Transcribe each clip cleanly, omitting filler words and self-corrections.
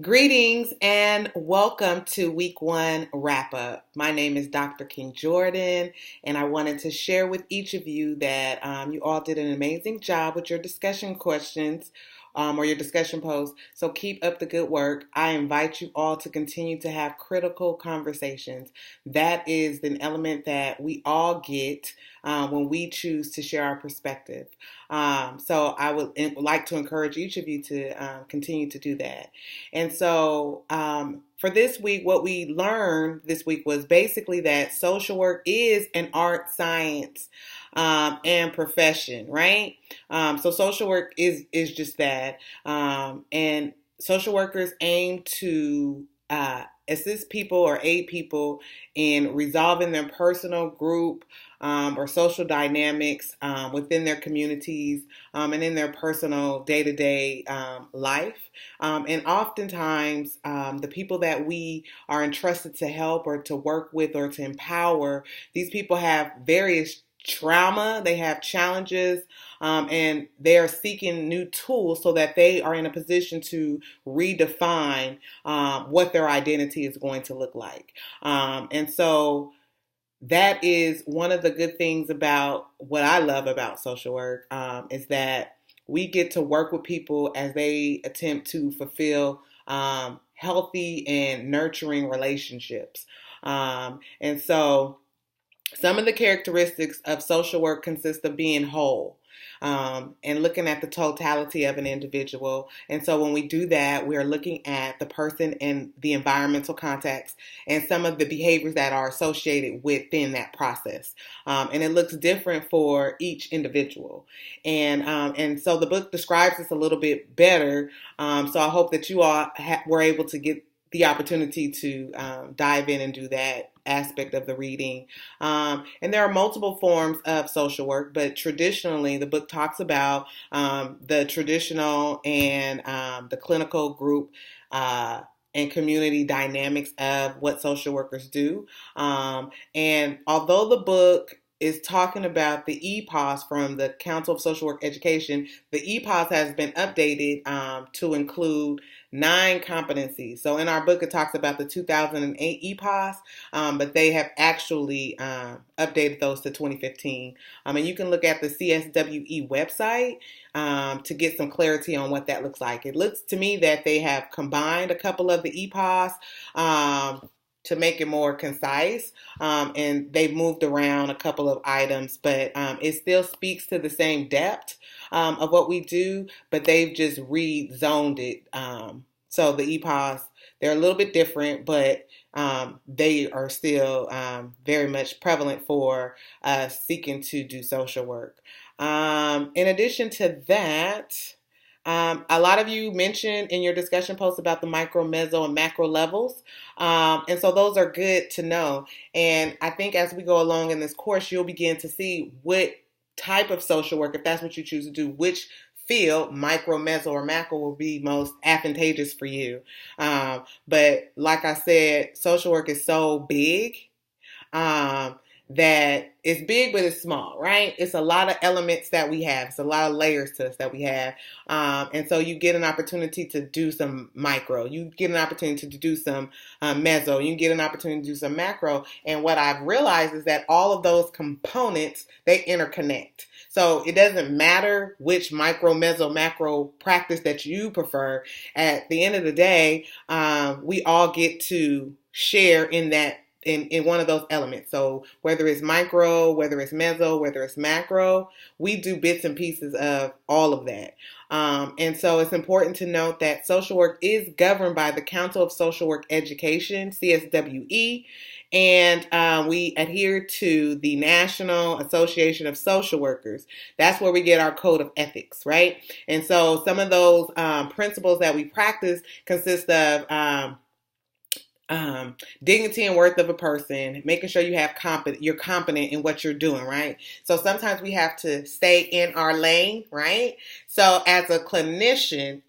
Greetings and welcome to week one wrap up. My name is Dr. King Jordan, and I wanted to share with each of you that you all did an amazing job with your discussion questions or your discussion posts. So keep up the good work. I invite you all to continue to have critical conversations. That is an element that we all get when we choose to share our perspective. So I would like to encourage each of you to continue to do that. And so for this week, what we learned this week was basically that social work is an art, science, and profession, right? So social work is just that. And social workers aim to assist people or aid people in resolving their personal, group, or social dynamics within their communities and in their personal day-to-day life. And oftentimes, the people that we are entrusted to help or to work with or to empower, these people have various trauma, they have challenges, and they are seeking new tools so that they are in a position to redefine what their identity is going to look like. And so that is one of the good things about what I love about social work is that we get to work with people as they attempt to fulfill healthy and nurturing relationships. And so some of the characteristics of social work consist of being whole. And looking at the totality of an individual. And so when we do that, we are looking at the person and the environmental context and some of the behaviors that are associated within that process. And it looks different for each individual. And so the book describes this a little bit better. So I hope that you all were able to get the opportunity to dive in and do that aspect of the reading. And there are multiple forms of social work, but traditionally the book talks about the traditional and the clinical group and community dynamics of what social workers do. And although the book is talking about the EPOS from the Council of Social Work Education, the EPOS has been updated to include 9 competencies. So in our book, it talks about the 2008 EPOS, but they have actually updated those to 2015. And you can look at the CSWE website to get some clarity on what that looks like. It looks to me that they have combined a couple of the EPOS to make it more concise, and they've moved around a couple of items, but it still speaks to the same depth of what we do, but they've just rezoned it. So the EPOS, they're a little bit different, but they are still very much prevalent for seeking to do social work. In addition to that, a lot of you mentioned in your discussion post about the micro, meso, and macro levels. And so those are good to know. And I think as we go along in this course, you'll begin to see what type of social work, if that's what you choose to do, which field, micro, meso, or macro, will be most advantageous for you. But like I said, social work is so big that it's big, but it's small, right? It's a lot of elements that we have. It's a lot of layers to us that we have. And so you get an opportunity to do some micro. You get an opportunity to do some meso. You get an opportunity to do some macro. And what I've realized is that all of those components, they interconnect. So it doesn't matter which micro, meso, macro practice that you prefer. At the end of the day, we all get to share in that in one of those elements. So whether it's micro, whether it's meso, whether it's macro, we do bits and pieces of all of that. And so it's important to note that social work is governed by the Council of Social Work Education, CSWE, and we adhere to the National Association of Social Workers. That's where we get our code of ethics, right? And so some of those principles that we practice consist of dignity and worth of a person, making sure you're competent in what you're doing, right? So sometimes we have to stay in our lane, right? So as a clinician,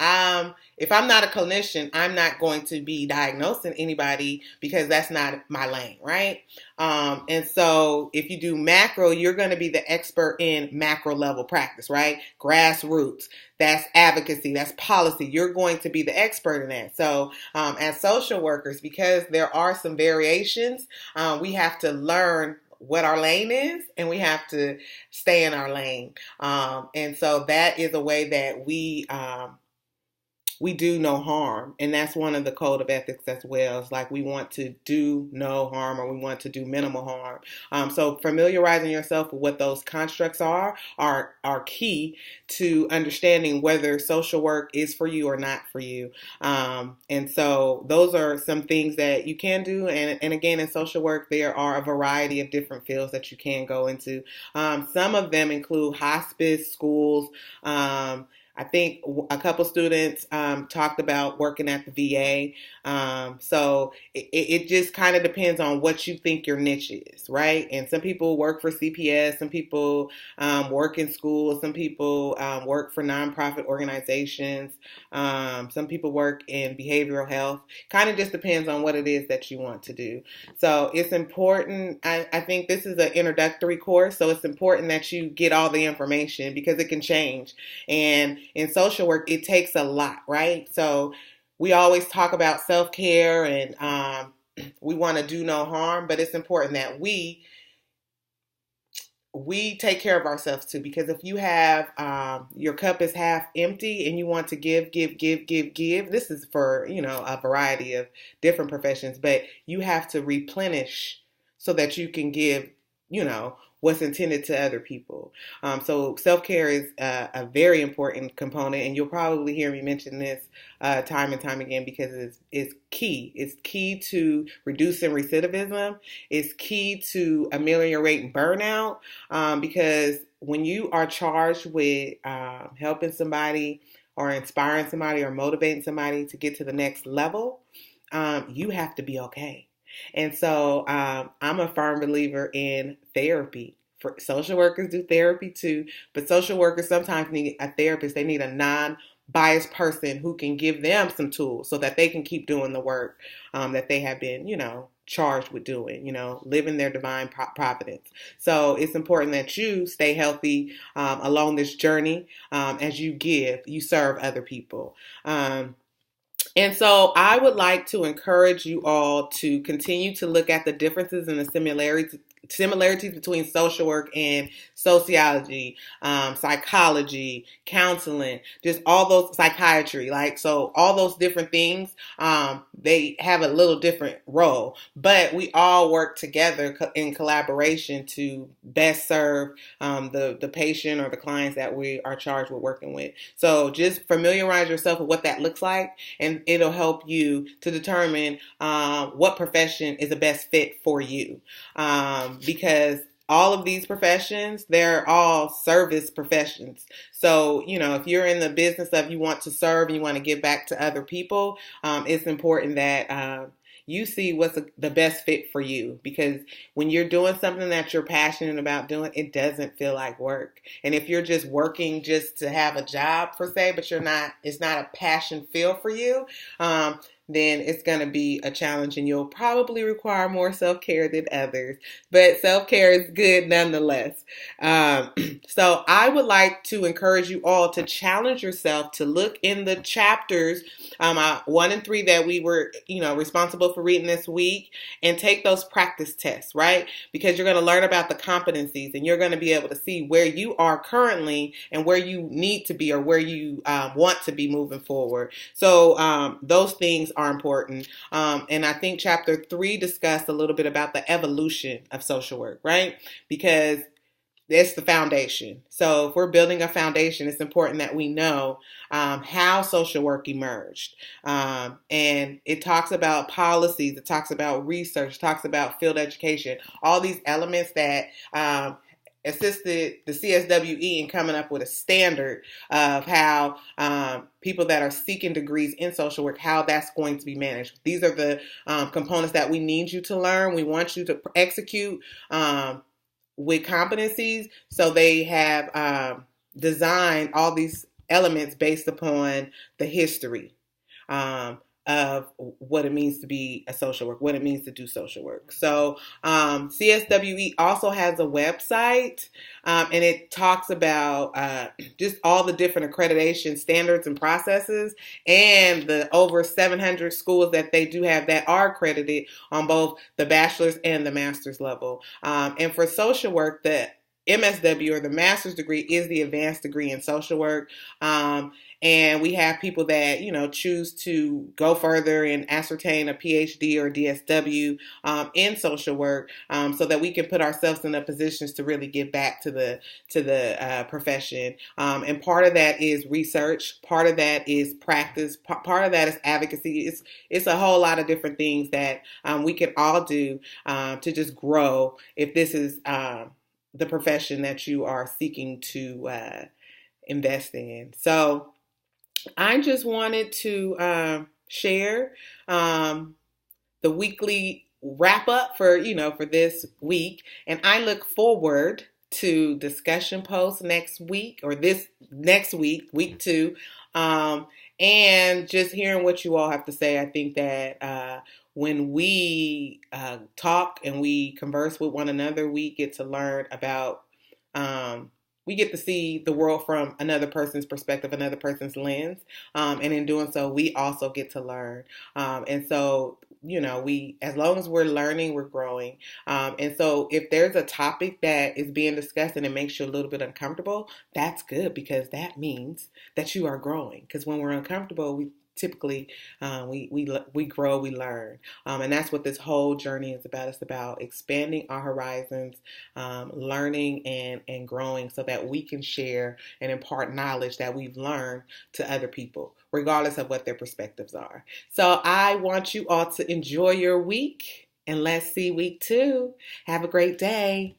if I'm not a clinician, I'm not going to be diagnosing anybody because that's not my lane, right? And so if you do macro, you're going to be the expert in macro level practice, right? Grassroots, that's advocacy, that's policy. You're going to be the expert in that. So as social workers, because there are some variations, we have to learn what our lane is, and we have to stay in our lane. And so that is a way that we do no harm. And that's one of the code of ethics as well. It's like we want to do no harm, or we want to do minimal harm. So familiarizing yourself with what those constructs are key to understanding whether social work is for you or not for you. And so those are some things that you can do. And again, in social work, there are a variety of different fields that you can go into. Some of them include hospice, schools, I think a couple students talked about working at the VA. So it just kind of depends on what you think your niche is, right? And some people work for CPS, some people work in schools, some people work for nonprofit organizations, some people work in behavioral health. Kind of just depends on what it is that you want to do. So it's important. I think this is an introductory course, so it's important that you get all the information because it can change. And in social work, it takes a lot, right? So we always talk about self-care and we want to do no harm, but it's important that we take care of ourselves too, because if you have your cup is half empty and you want to give, this is for, a variety of different professions, but you have to replenish so that you can give, what's intended to other people. So self-care is a very important component, and you'll probably hear me mention this time and time again because it's key. It's key to reducing recidivism. It's key to ameliorating burnout because when you are charged with helping somebody or inspiring somebody or motivating somebody to get to the next level, you have to be okay. And so I'm a firm believer in therapy. For social workers do therapy too, but social workers sometimes need a therapist. They need a non-biased person who can give them some tools so that they can keep doing the work that they have been, charged with doing, living their divine providence. So it's important that you stay healthy along this journey as you serve other people. And so I would like to encourage you all to continue to look at the differences and the similarities between social work and sociology, psychology, counseling, just all those psychiatry, so all those different things, they have a little different role, but we all work together in collaboration to best serve the patient or the clients that we are charged with working with. So just familiarize yourself with what that looks like, and it'll help you to determine what profession is the best fit for you. Because all of these professions, they're all service professions. So, if you're in the business of you want to serve and you want to give back to other people, it's important that you see what's the best fit for you, because when you're doing something that you're passionate about doing, it doesn't feel like work. And if you're just working just to have a job per se, but it's not a passion feel for you, then it's going to be a challenge and you'll probably require more self-care than others. But self-care is good nonetheless. So I would like to encourage you all to challenge yourself to look in the chapters 1 and 3 that we were, responsible for reading this week, and take those practice tests, right? Because you're going to learn about the competencies, and you're going to be able to see where you are currently and where you need to be, or where you want to be moving forward. So those things are important. And I think chapter 3 discussed a little bit about the evolution of social work, right? Because it's the foundation. So if we're building a foundation, it's important that we know how social work emerged. And it talks about policies, it talks about research, it talks about field education, all these elements that assisted the CSWE in coming up with a standard of how people that are seeking degrees in social work, how that's going to be managed. These are the components that we need you to learn. We want you to execute with competencies. So they have designed all these elements based upon the history. of what it means to be a social work, what it means to do social work. So CSWE also has a website, and it talks about just all the different accreditation standards and processes, and the over 700 schools that they do have that are accredited on both the bachelor's and the master's level. And for social work, the MSW, or the master's degree, is the advanced degree in social work. And we have people that, choose to go further and ascertain a PhD or DSW in social work, so that we can put ourselves in the positions to really give back to the profession. And part of that is research. Part of that is practice. Part of that is advocacy. It's a whole lot of different things that we can all do to just grow if this is the profession that you are seeking to invest in. So I just wanted to share the weekly wrap up for this week, and I look forward to discussion posts next week, or this next week, week 2, and just hearing what you all have to say. I think that when we talk and we converse with one another, we get to learn about we get to see the world from another person's perspective, another person's lens. And in doing so, we also get to learn. And so, as long as we're learning, we're growing. And so if there's a topic that is being discussed and it makes you a little bit uncomfortable, that's good, because that means that you are growing. Because when we're uncomfortable, we typically we grow, we learn, and that's what this whole journey is about. It's about expanding our horizons, learning and growing, so that we can share and impart knowledge that we've learned to other people, regardless of what their perspectives are. So I want you all to enjoy your week, and let's see week 2. Have a great day.